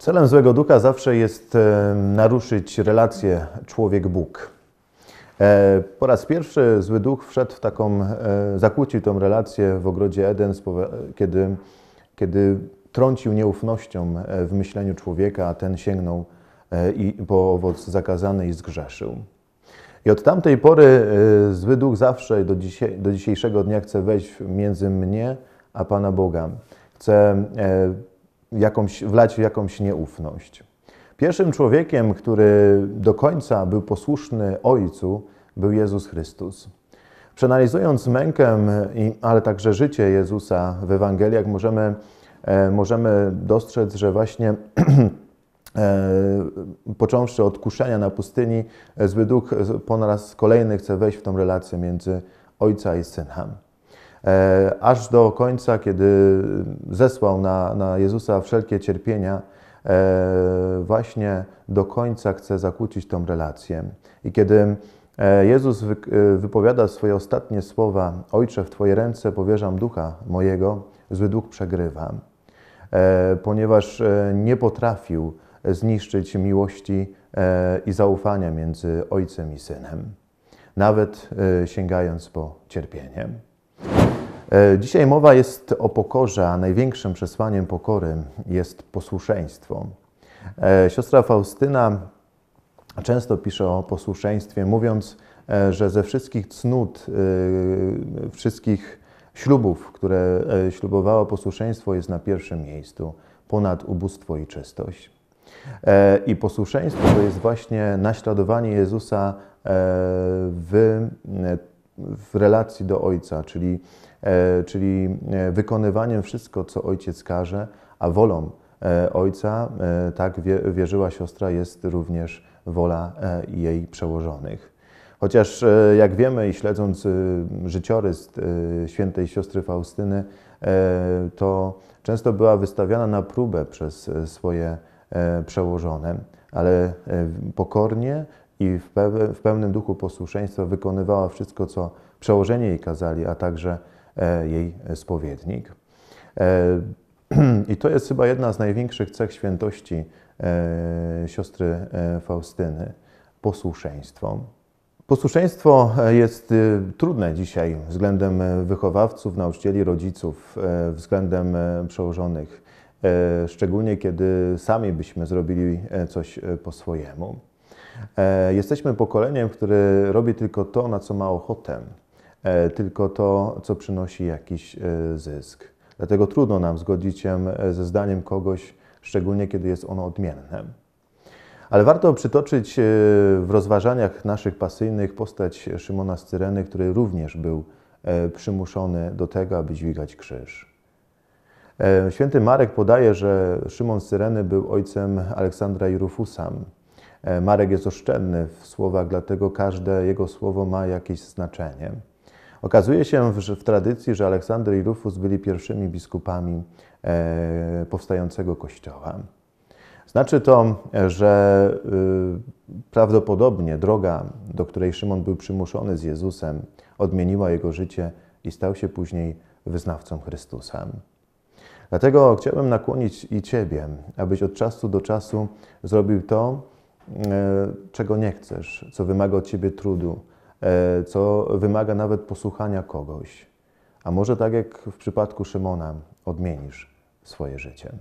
Celem złego ducha zawsze jest naruszyć relację człowiek-Bóg. Po raz pierwszy zły duch wszedł w zakłócił tę relację w ogrodzie Eden, kiedy trącił nieufnością w myśleniu człowieka, a ten sięgnął po owoc zakazany i zgrzeszył. I od tamtej pory zły duch zawsze do dzisiejszego dnia chce wejść między mnie a Pana Boga. Chce wlać w jakąś nieufność. Pierwszym człowiekiem, który do końca był posłuszny Ojcu, był Jezus Chrystus. Przeanalizując mękę, ale także życie Jezusa w Ewangeliach, możemy dostrzec, że właśnie począwszy od kuszenia na pustyni, zły duch po raz kolejny chce wejść w tę relację między Ojca i Syna. Aż do końca, kiedy zesłał na Jezusa wszelkie cierpienia, właśnie do końca chce zakłócić tę relację. I kiedy Jezus wypowiada swoje ostatnie słowa: Ojcze, w Twoje ręce powierzam ducha mojego, zły duch przegrywa, ponieważ nie potrafił zniszczyć miłości i zaufania między Ojcem i Synem, nawet sięgając po cierpienie. Dzisiaj mowa jest o pokorze, a największym przesłaniem pokory jest posłuszeństwo. Siostra Faustyna często pisze o posłuszeństwie, mówiąc, że ze wszystkich cnót, wszystkich ślubów, które ślubowało posłuszeństwo, jest na pierwszym miejscu, ponad ubóstwo i czystość. I posłuszeństwo to jest właśnie naśladowanie Jezusa w relacji do Ojca, czyli wykonywaniem wszystko, co Ojciec każe, a wolą Ojca, tak wierzyła siostra, jest również wola jej przełożonych. Chociaż jak wiemy i śledząc życiorys świętej siostry Faustyny, to często była wystawiana na próbę przez swoje przełożone, ale pokornie i w pełnym duchu posłuszeństwa wykonywała wszystko, co przełożeni jej kazali, a także jej spowiednik. I to jest chyba jedna z największych cech świętości siostry Faustyny – posłuszeństwo. Posłuszeństwo jest trudne dzisiaj względem wychowawców, nauczycieli, rodziców, względem przełożonych, szczególnie kiedy sami byśmy zrobili coś po swojemu. Jesteśmy pokoleniem, które robi tylko to, na co ma ochotę, tylko to, co przynosi jakiś zysk. Dlatego trudno nam zgodzić się ze zdaniem kogoś, szczególnie kiedy jest ono odmienne. Ale warto przytoczyć w rozważaniach naszych pasyjnych postać Szymona z Cyreny, który również był przymuszony do tego, aby dźwigać krzyż. Święty Marek podaje, że Szymon z Cyreny był ojcem Aleksandra i Rufusa. Marek jest oszczędny w słowach, dlatego każde jego słowo ma jakieś znaczenie. Okazuje się w tradycji, że Aleksander i Rufus byli pierwszymi biskupami powstającego Kościoła. Znaczy to, że prawdopodobnie droga, do której Szymon był przymuszony z Jezusem, odmieniła jego życie i stał się później wyznawcą Chrystusa. Dlatego chciałbym nakłonić i Ciebie, abyś od czasu do czasu zrobił to, czego nie chcesz, co wymaga od Ciebie trudu, co wymaga nawet posłuchania kogoś. A może tak jak w przypadku Szymona, odmienisz swoje życie.